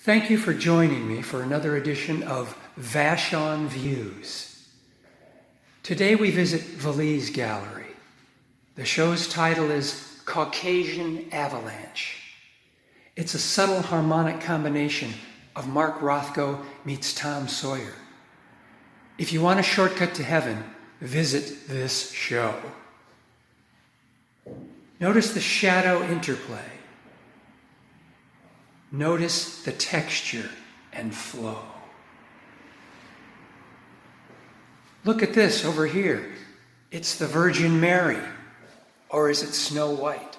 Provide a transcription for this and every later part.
Thank you for joining me for another edition of Vashon Views. Today we visit Valise Gallery. The show's title is Caucasian Avalanche. It's a subtle harmonic combination of Mark Rothko meets Tom Sawyer. If you want a shortcut to heaven, visit this show. Notice the shadow interplay. Notice the texture and flow. Look at this over here. It's the Virgin Mary. Or is it Snow White?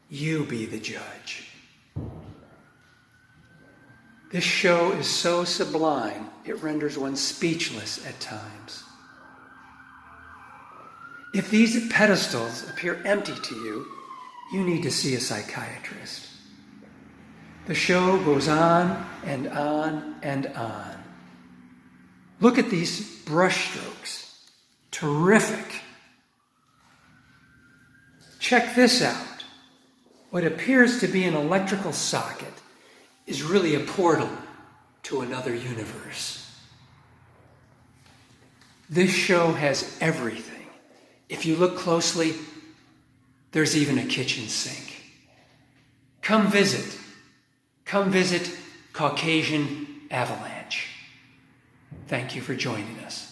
You be the judge. This show is so sublime, it renders one speechless at times. If these pedestals appear empty to you, you need to see a psychiatrist. The show goes on and on and on. Look at these brushstrokes. Terrific. Check this out. What appears to be an electrical socket is really a portal to another universe. This show has everything. If you look closely, there's even a kitchen sink. Come visit. Come visit Caucasian Avalanche. Thank you for joining us.